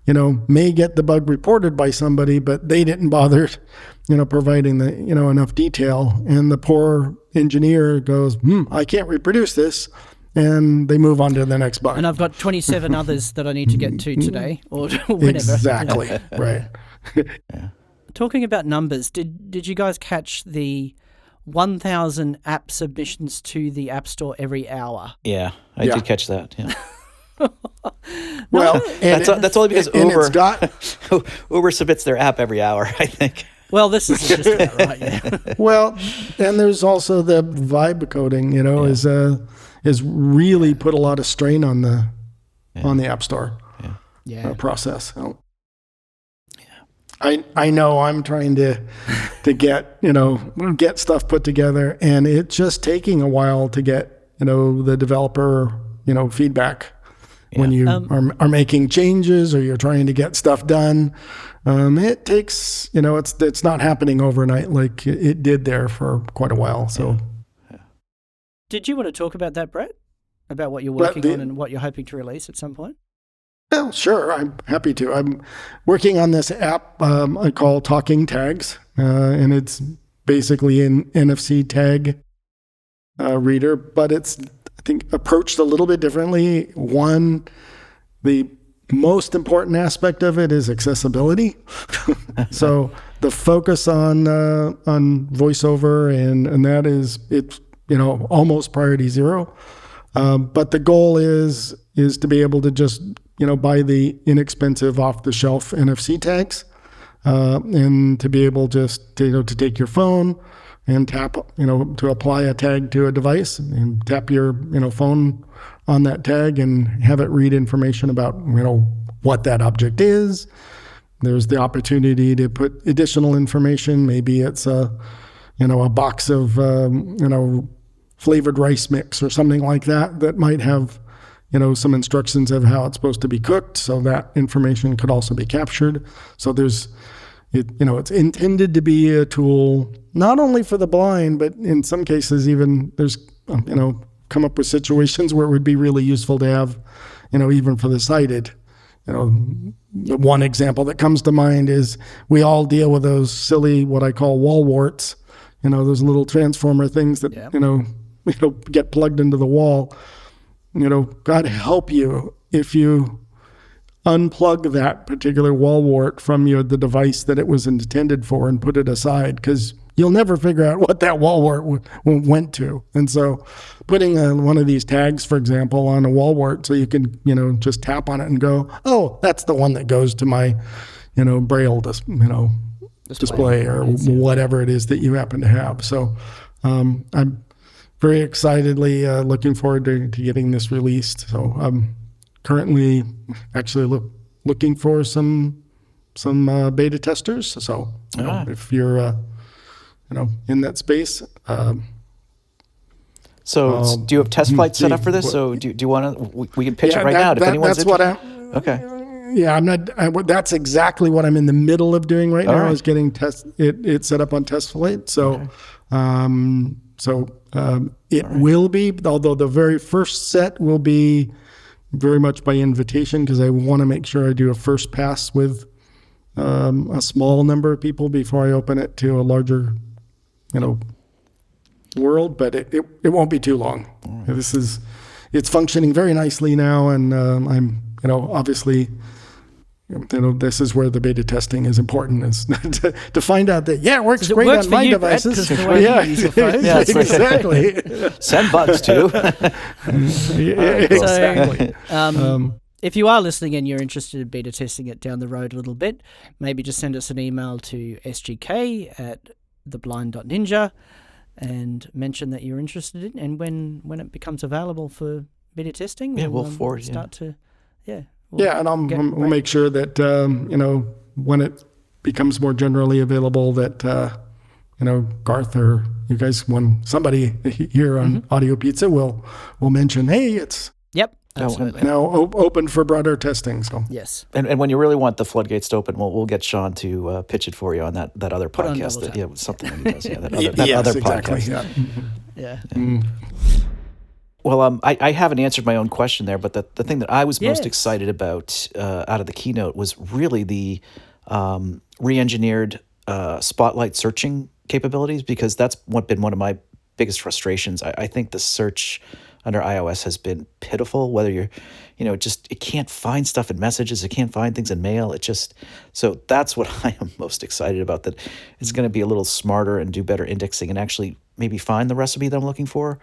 may get the bug reported by somebody, but they didn't bother, providing the, enough detail. And the poor engineer goes, I can't reproduce this. And they move on to the next bug. And I've got 27 others that I need to get to today or whenever. Exactly. Right. Talking about numbers, did you guys catch the 1,000 app submissions to the App Store every hour? Yeah, I did catch that. Yeah. Well, That's only because and Uber it's got Uber submits their app every hour, I think. Well, this is just about right, yeah. well, and there's also the vibe coding. Is really put a lot of strain on the App Store process. So, I know I'm trying to get stuff put together, and it's just taking a while to get the developer feedback when you are making changes or you're trying to get stuff done. It takes it's not happening overnight like it did there for quite a while. So, did you want to talk about that, Brett? About what you're working on and what you're hoping to release at some point? Well, sure. I'm happy to. I'm working on this app I call Talking Tags, and it's basically an NFC tag reader, but it's, I think, approached a little bit differently. One, the most important aspect of it is accessibility. So the focus on voiceover and that is almost priority zero. But the goal is to be able to just buy the inexpensive off-the-shelf NFC tags, and to be able just to take your phone and tap to apply a tag to a device and tap your phone on that tag and have it read information about what that object is. There's the opportunity to put additional information. Maybe it's a box of flavored rice mix or something like that might have some instructions of how it's supposed to be cooked, so that information could also be captured. So it's intended to be a tool not only for the blind, but in some cases even there's come up with situations where it would be really useful to have even for the sighted. The one example that comes to mind is we all deal with those silly what I call wall warts, those little transformer things that get plugged into the wall. God help you if you unplug that particular wall wart from the device that it was intended for and put it aside, because you'll never figure out what that wall wart went to. And so putting one of these tags, for example, on a wall wart so you can, just tap on it and go, oh, that's the one that goes to my, Braille, display or whatever it is that you happen to have. So I'm very excitedly looking forward to getting this released. So I'm currently actually looking for some beta testers. So if you're in that space. So do you have test flights set up for this? So do you want to? We can pitch it right now. If anyone's interested. Okay. Yeah, I'm not. That's exactly what I'm in the middle of doing right now. Is getting it set up on test flight. So. It will be, although the very first set will be very much by invitation, because I want to make sure I do a first pass with a small number of people before I open it to a larger, world. But it won't be too long. It's functioning very nicely now, and I'm obviously. This is where the beta testing is important, is to find out that, it works great on my devices. Brett, exactly. Send bugs too. Exactly. If you are listening and you're interested in beta testing it down the road a little bit, maybe just send us an email to sgk@theblind.ninja and mention that you're interested in, and when it becomes available for beta testing, we'll forward start to and we'll make sure that when it becomes more generally available, that Garth or you guys, when somebody here on Audio Pizza will mention, hey, it's absolutely now open for broader testing. So yes, and when you really want the floodgates to open, we'll get Shaun to pitch it for you on that other podcast. Something that he does. That other exactly. podcast. Well, I haven't answered my own question there, but the thing that I was most excited about out of the keynote was really the re-engineered spotlight searching capabilities, because that's been one of my biggest frustrations. I think the search under iOS has been pitiful. Whether you're, it can't find stuff in messages, it can't find things in mail. So that's what I am most excited about. That it's going to be a little smarter and do better indexing and actually maybe find the recipe that I'm looking for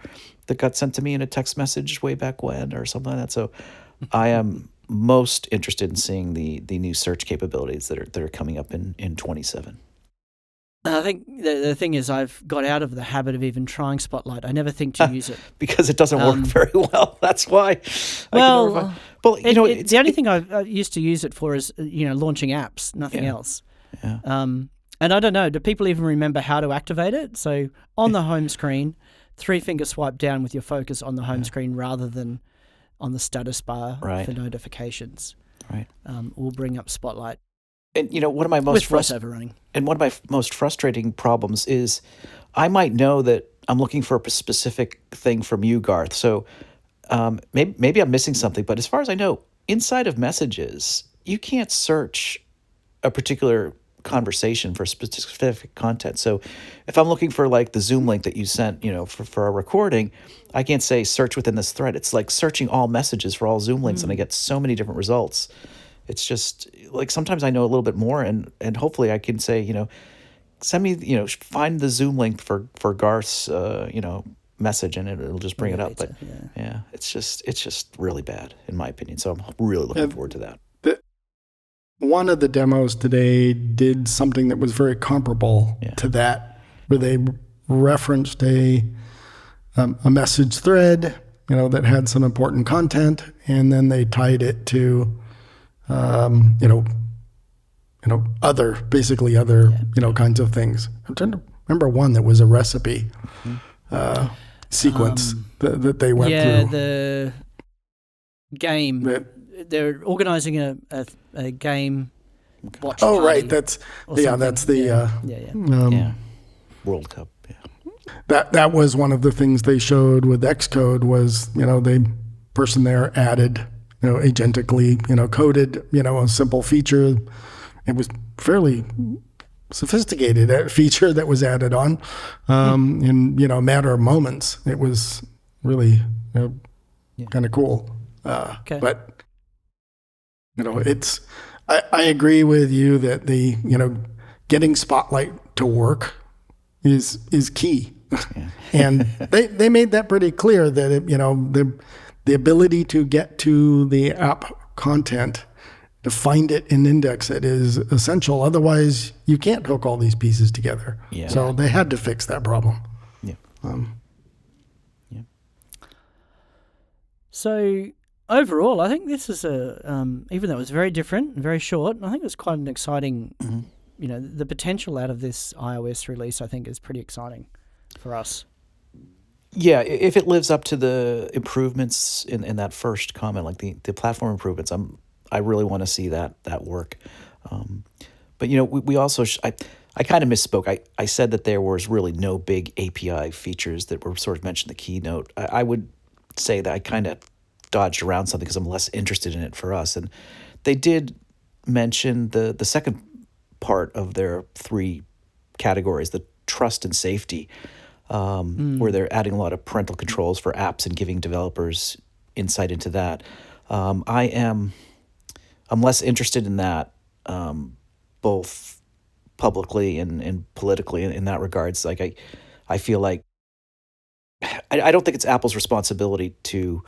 that got sent to me in a text message way back when or something like that. So I am most interested in seeing the new search capabilities that are coming up in 27. I think the thing is I've got out of the habit of even trying Spotlight. I never think to use it. Because it doesn't work very well. That's why. Well, the only thing I used to use it for is, launching apps, nothing else. Yeah. And I don't know, do people even remember how to activate it? So on the home screen, 3-finger swipe down with your focus on the home screen rather than on the status bar for notifications. Right. Will bring up Spotlight. And one of my most running. And one of my most frustrating problems is I might know that I'm looking for a specific thing from you, Garth. So maybe I'm missing something, but as far as I know, inside of messages, you can't search a particular conversation for specific content. So if I'm looking for like the Zoom link that you sent, for a recording, I can't say search within this thread. It's like searching all messages for all Zoom links and I get so many different results. It's just like sometimes I know a little bit more and hopefully I can say, send me, find the Zoom link for Garth's, message and it'll just bring it up. But yeah, it's just really bad in my opinion. So I'm really looking forward to that. One of the demos today did something that was very comparable to that, where they referenced a message thread, that had some important content, and then they tied it to, other kinds of things. I'm trying to remember one that was a recipe sequence that they went through. Yeah, the game. They're organizing a game watch party. Oh, right. That's the World Cup. Yeah. That was one of the things they showed with Xcode was, the person there added, agentically, coded, a simple feature. It was fairly sophisticated feature that was added on in, a matter of moments. It was really kind of cool. But I agree with you that the, getting Spotlight to work is key. Yeah. And they made that pretty clear that, the ability to get to the app content, to find it and index it is essential. Otherwise, you can't hook all these pieces together. Yeah. So they had to fix that problem. Yeah. So overall, I think this is even though it was very different and very short, I think it was quite an exciting, the potential out of this iOS release, I think, is pretty exciting for us. Yeah, if it lives up to the improvements in that first comment, like the platform improvements, I really want to see that work. But we also I kind of misspoke. I said that there was really no big API features that were sort of mentioned in the keynote. I would say that I kind of dodged around something because I'm less interested in it for us. And they did mention the second part of their 3 categories, the trust and safety, where they're adding a lot of parental controls for apps and giving developers insight into that. I'm less interested in that, both publicly and politically in that regards. Like I feel like I don't think it's Apple's responsibility to,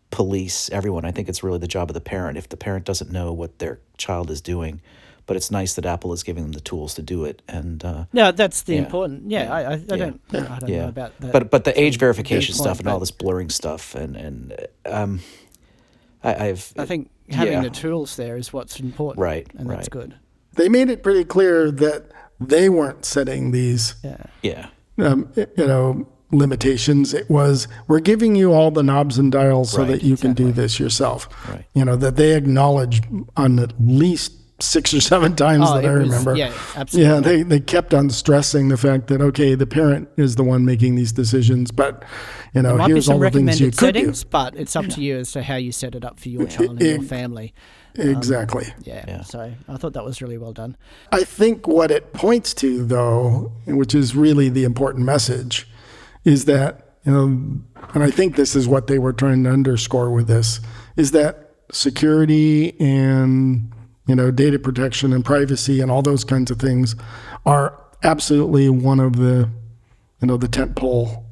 police everyone. I think it's really the job of the parent. If the parent doesn't know what their child is doing, but it's nice that Apple is giving them the tools to do it. And no, that's the important. Yeah, I don't know about that. But the age verification stuff and all this blurring stuff and I think having the tools there is what's important. Right, and that's good. They made it pretty clear that they weren't setting these. Limitations. It was, we're giving you all the knobs and dials so that you can do this yourself. Right. That they acknowledged on at least 6 or 7 times I remember. Yeah, absolutely. Yeah, they kept on stressing the fact that, okay, the parent is the one making these decisions, but, here's all the things you could do. But it's up to you as to how you set it up for your child and your family. Exactly. So I thought that was really well done. I think what it points to, though, which is really the important message, is that, and I think this is what they were trying to underscore with this, is that security and, data protection and privacy and all those kinds of things are absolutely one of the, the tentpole,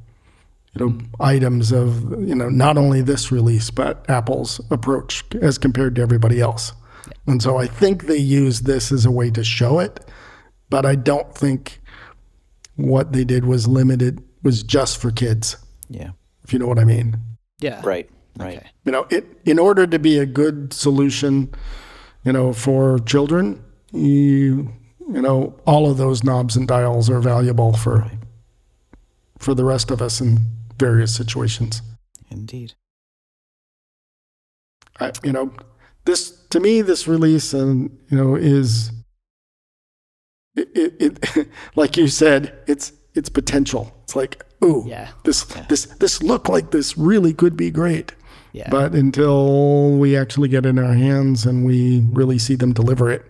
items of, not only this release, but Apple's approach as compared to everybody else. Yeah. And so I think they use this as a way to show it, but I don't think what they did was just for kids. Yeah. If you know what I mean. Yeah. Right. Okay. In order to be a good solution, for children, all of those knobs and dials are valuable for the rest of us in various situations. Indeed. This, to me, this release, is it like you said, it's potential. It's like, this looked like this really could be great. Yeah. But until we actually get it in our hands and we really see them deliver it,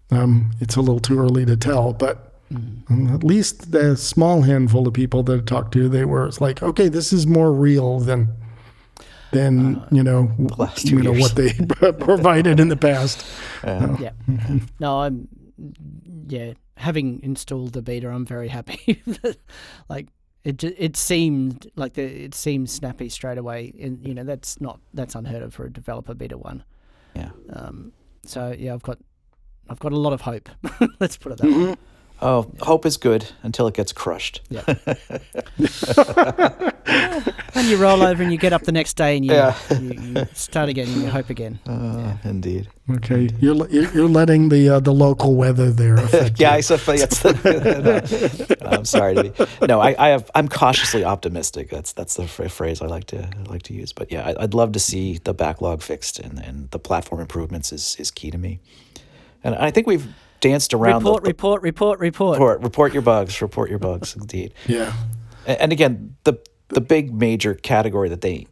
it's a little too early to tell. But at least the small handful of people that I talked to, it's like, okay, this is more real than the last 2 years. What they provided in the past. No, having installed the beta, I'm very happy. It seemed snappy straight away, and that's unheard of for a developer beta one. Yeah. So yeah, I've got a lot of hope. Let's put it that way. Oh, hope is good until it gets crushed. Yeah. And you roll over and you get up the next day and you start again and you hope again. Indeed. Okay, you're letting the local weather there affect you. I suppose I'm sorry to be. No, I'm cautiously optimistic. That's the phrase I like to use. But yeah, I'd love to see the backlog fixed and the platform improvements is key to me. And I think we've danced around report your bugs indeed. Yeah. And again, the big major category that they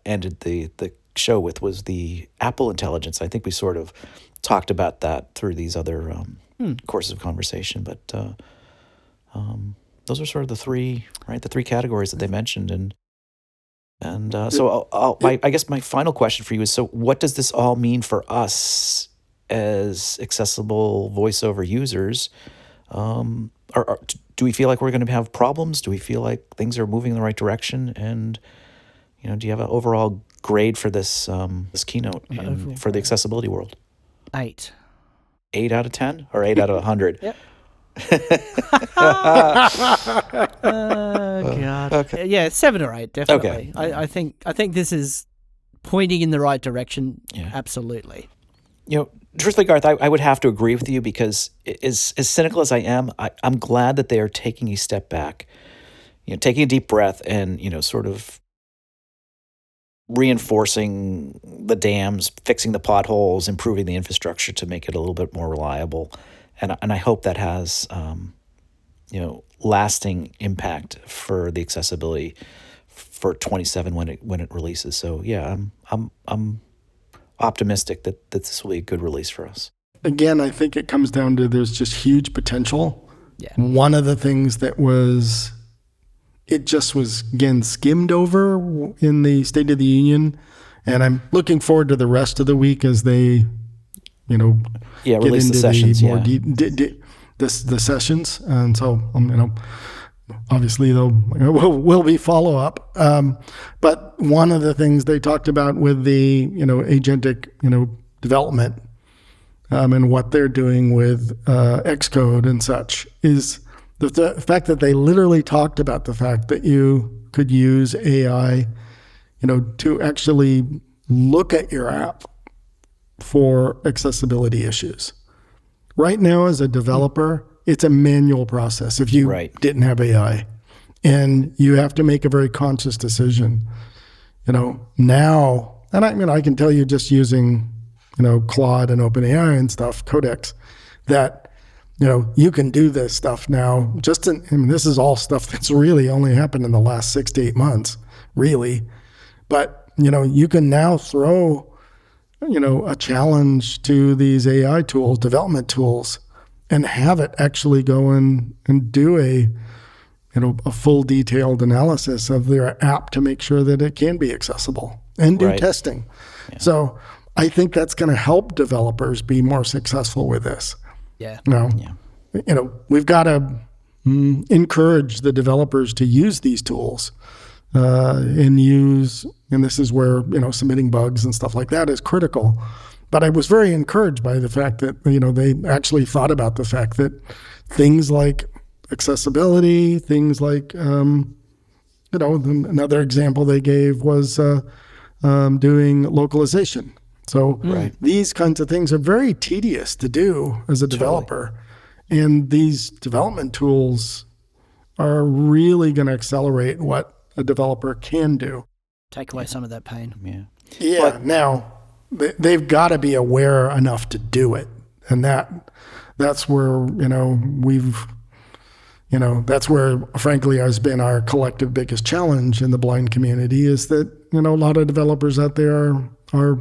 ended the show with was the Apple Intelligence. I think we sort of talked about that through these other courses of conversation, but those are sort of the three categories that they mentioned. And so I guess my final question for you is, so what does this all mean for us as accessible voiceover users? Do we feel like we're going to have problems? Do we feel like things are moving in the right direction? And do you have an overall grade for this keynote for the accessibility world? 8. 8 out of 10 or 8 out of 100? Yep. Oh God. Okay. Yeah, 7 or 8 definitely. Okay. I think this is pointing in the right direction. Yeah. Absolutely. Truthfully, Garth, I would have to agree with you, because as cynical as I am, I'm glad that they are taking a step back, taking a deep breath and, sort of reinforcing the dams, fixing the potholes, improving the infrastructure to make it a little bit more reliable. And I hope that has, lasting impact for the accessibility for 27 when it releases. So yeah, I'm optimistic that this will be a good release for us. Again, I think it comes down to there's just huge potential. Yeah. One of the things that was again skimmed over in the State of the Union, and I'm looking forward to the rest of the week as they, get release into the sessions, more the sessions, and so obviously will be follow up. But one of the things they talked about with the agentic development and what they're doing with Xcode and such is the fact that they literally talked about the fact that you could use AI, to actually look at your app for accessibility issues. Right now, as a developer, it's a manual process if you didn't have AI. And you have to make a very conscious decision. Now, and I can tell you just using, Claude and OpenAI and stuff, Codex, that, you can do this stuff now. This is all stuff that's really only happened in the last 6 to 8 months, really. But, you can now throw, a challenge to these AI tools, development tools, and have it actually go in and do a a full detailed analysis of their app to make sure that it can be accessible and do Right. testing. So I think that's going to help developers be more successful with this. Yeah. We've got to encourage the developers to use these tools and this is where, submitting bugs and stuff like that is critical. But I was very encouraged by the fact that, they actually thought about the fact that things like accessibility, things like, another example they gave was doing localization. So these kinds of things are very tedious to do as a developer. And these development tools are really going to accelerate what a developer can do. Take away some of that pain. Yeah. Now, they've got to be aware enough to do it. And that's where, that's where, frankly, has been our collective biggest challenge in the blind community is that, a lot of developers out there are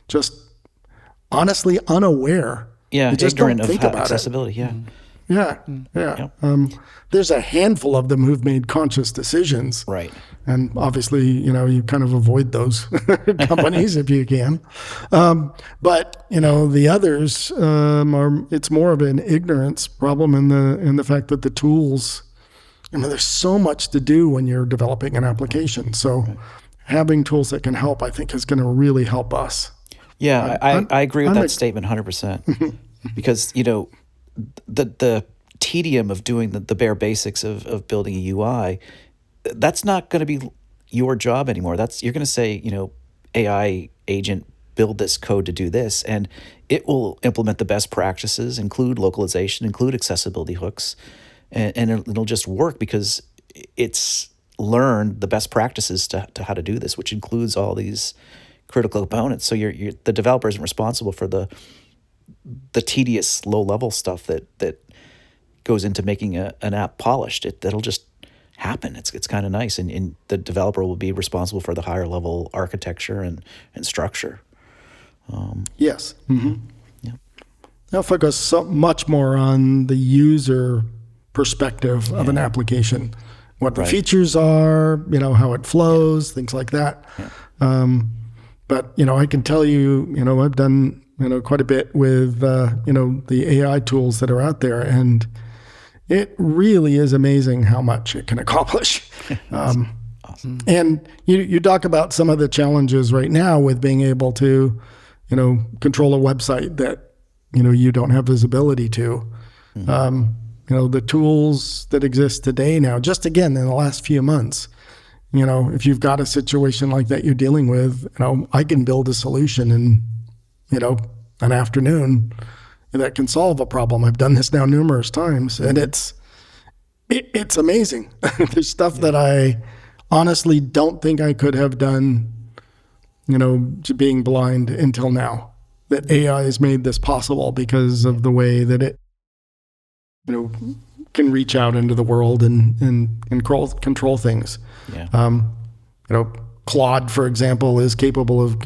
just honestly unaware. Yeah, they just ignorant don't think of about accessibility. it. Yeah. There's a handful of them who've made conscious decisions. Right. And obviously, you kind of avoid those companies if you can. But the others it's more of an ignorance problem in the fact that the tools, there's so much to do when you're developing an application. So having tools that can help, I think, is going to really help us. Yeah, I agree with that statement 100%. Because, the tedium of doing the bare basics of building a UI, that's not going to be your job anymore. You're going to say, AI agent, build this code to do this, and it will implement the best practices, include localization, include accessibility hooks, and it'll just work because it's learned the best practices to how to do this, which includes all these critical components. So the developer isn't responsible for the tedious low level stuff that goes into making an app polished. That'll just happen. It's kind of nice, and the developer will be responsible for the higher level architecture and structure. Yes. Mm-hmm. Yeah. Now focus so much more on the user perspective of an application, what the features are, how it flows, things like that. Yeah. But I can tell you, I've done quite a bit with the AI tools that are out there, and it really is amazing how much it can accomplish. Awesome. And you talk about some of the challenges right now with being able to, control a website that you don't have visibility to. The tools that exist today now, just again in the last few months. If you've got a situation like that you're dealing with, I can build a solution in, an afternoon that can solve a problem. I've done this now numerous times, and it's amazing. There's stuff that I honestly don't think I could have done, being blind until now. That AI has made this possible because of the way that it, can reach out into the world and control things. Yeah. Claude, for example, is capable of,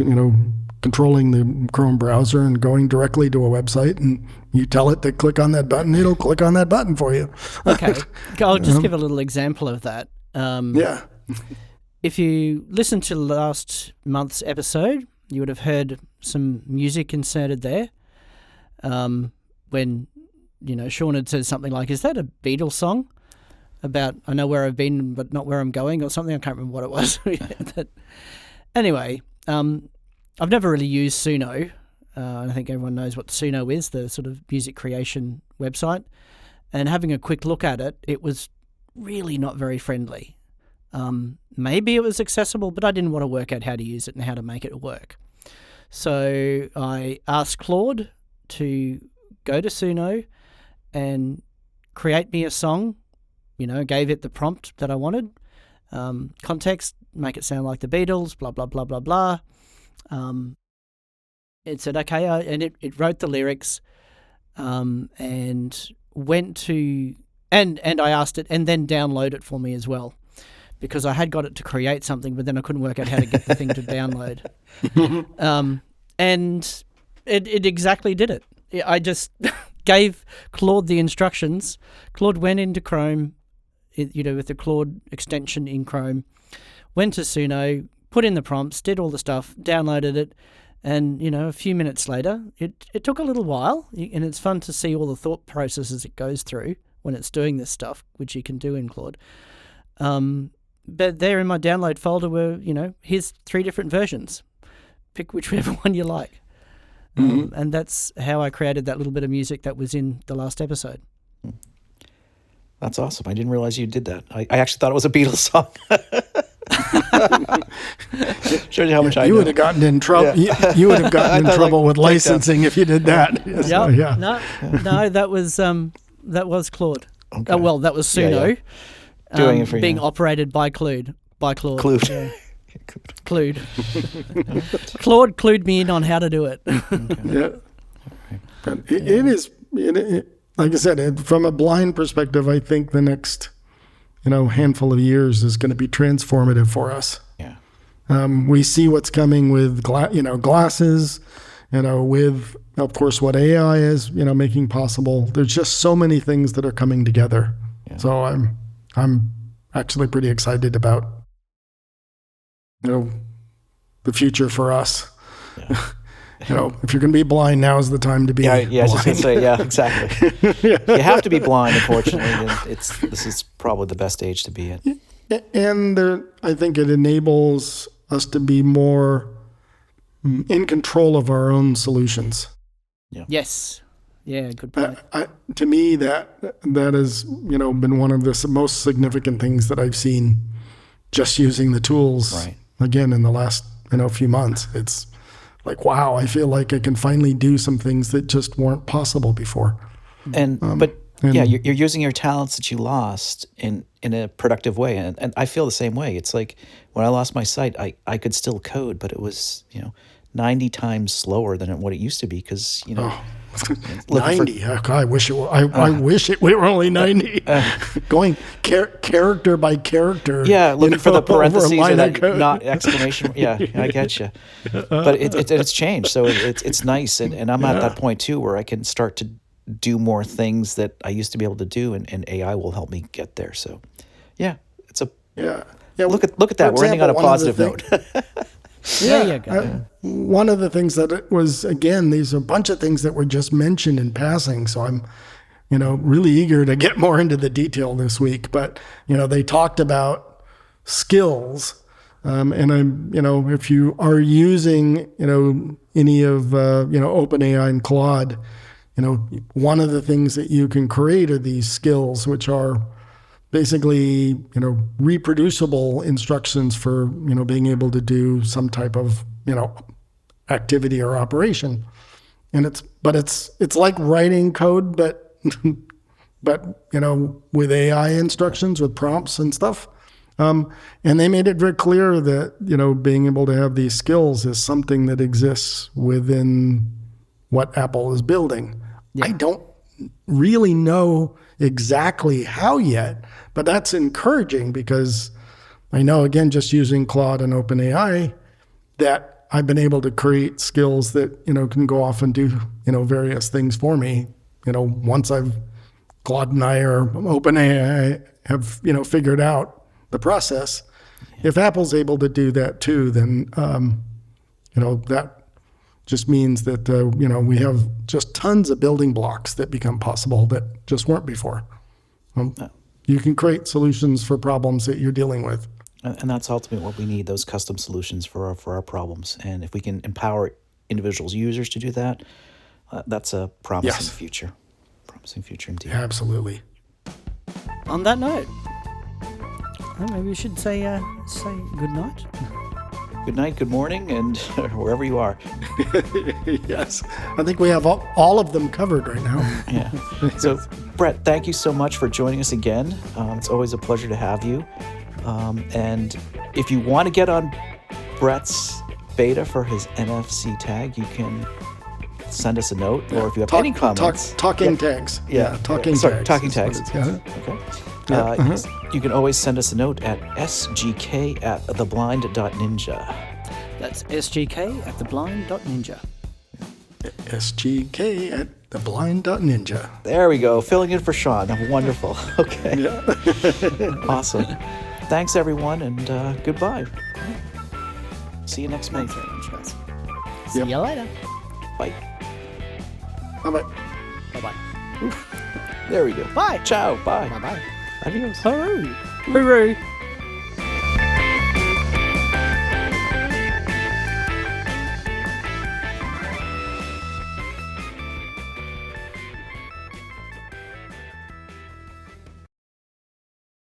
controlling the Chrome browser and going directly to a website, and you tell it to click on that button, it'll click on that button for you. Okay. I'll just give a little example of that. Yeah. If you listen to last month's episode, you would have heard some music inserted there. When, Shaun had said something like, is that a Beatles song? About, I know where I've been, but not where I'm going, or something. I can't remember what it was. But anyway, I've never really used Suno. I think everyone knows what Suno is, the sort of music creation website. And having a quick look at it, it was really not very friendly. Maybe it was accessible, but I didn't want to work out how to use it and how to make it work. So I asked Claude to go to Suno and create me a song, gave it the prompt that I wanted. Context, make it sound like the Beatles, blah, blah, blah, blah, blah. It said, okay, and it wrote the lyrics and went to, and I asked it, and then download it for me as well. Because I had got it to create something, but then I couldn't work out how to get the thing to download. And it exactly did it. I just gave Claude the instructions. Claude went into Chrome, with the Claude extension in Chrome, went to Suno, put in the prompts, did all the stuff, downloaded it, and, a few minutes later, it took a little while, and it's fun to see all the thought processes it goes through when it's doing this stuff, which you can do in Claude. But there in my download folder were, here's 3 different versions. Pick whichever one you like. And that's how I created that little bit of music that was in the last episode. That's awesome. I didn't realize you did that. I actually thought it was a Beatles song. Shows you how much I know. You would have gotten in trouble. Yeah. You would have gotten in trouble with licensing if you did that. So, yeah. No, that was Claude. Okay. Well, that was Suno. Doing it for being you. operated by Claude. Clued. Yeah. Clued. Claude clued me in on how to do it. Yeah. But it is, like I said, from a blind perspective, I think the next, handful of years is going to be transformative for us. Yeah. We see what's coming with, glasses, with, of course, what AI is, making possible. There's just so many things that are coming together. Yeah. So I'm actually pretty excited about, the future for us. Yeah. If you're going to be blind, now is the time to be blind. I was just going to say, yeah, exactly. You have to be blind, unfortunately. And this is probably the best age to be in. And I think it enables us to be more in control of our own solutions. Yeah. Yes. Yeah, good point. To me, that has been one of the most significant things that I've seen just using the tools. Right. Again in the last few months. It's like, wow, I feel like I can finally do some things that just weren't possible before. You're using your talents that you lost in a productive way, and I feel the same way. It's like when I lost my sight, I could still code, but it was 90 times slower than what it used to be because 90. I wish it were. I wish it were only 90. Going character by character. Yeah, looking for the parentheses or that code. not exclamation. Yeah, I get you. But it's changed, so it's nice, and I'm at that point too where I can start to do more things that I used to be able to do, and AI will help me get there. So, yeah, it's a Look at that. We're ending on a positive note. One of the things that it was, again, these are a bunch of things that were just mentioned in passing. So I'm, really eager to get more into the detail this week. But, they talked about skills. And I'm, if you are using, any of, OpenAI and Claude, one of the things that you can create are these skills, which are basically, reproducible instructions for, being able to do some type of, activity or operation. And it's like writing code, but with AI instructions, with prompts and stuff. And they made it very clear that, being able to have these skills is something that exists within what Apple is building. Yeah. I don't really know exactly how yet, but that's encouraging because I know, again, just using Claude and OpenAI, that I've been able to create skills that, can go off and do, various things for me. Once Claude and I or OpenAI have, figured out the process. If Apple's able to do that too, then, that just means that, we have just tons of building blocks that become possible that just weren't before. You can create solutions for problems that you're dealing with. And that's ultimately what we need, those custom solutions for our problems. And if we can empower individuals, users to do that, that's a promising future. Promising future indeed. Absolutely. On that note, maybe we should say good night. Good night, good morning, and wherever you are. Yes. I think we have all of them covered right now. Yeah. So, Brett, thank you so much for joining us again. It's always a pleasure to have you. And if you want to get on Brett's beta for his NFC tag, you can send us a note, or if you have any comments. Talking tags. Yeah. Talking tags. Okay. You can always send us a note at sgk@theblind.ninja. That's sgk@theblind.ninja. sgk@theblind.ninja. The blind.ninja. There we go. Filling in for Shaun. Wonderful. Okay. Yeah. Awesome. Thanks, everyone, and goodbye. See you next month. Thanks very much, guys. See Yep. you later. Bye. Bye-bye. Bye-bye. There we go. Bye. Ciao. Bye. Bye-bye. Adios. Hooroo. Hooroo.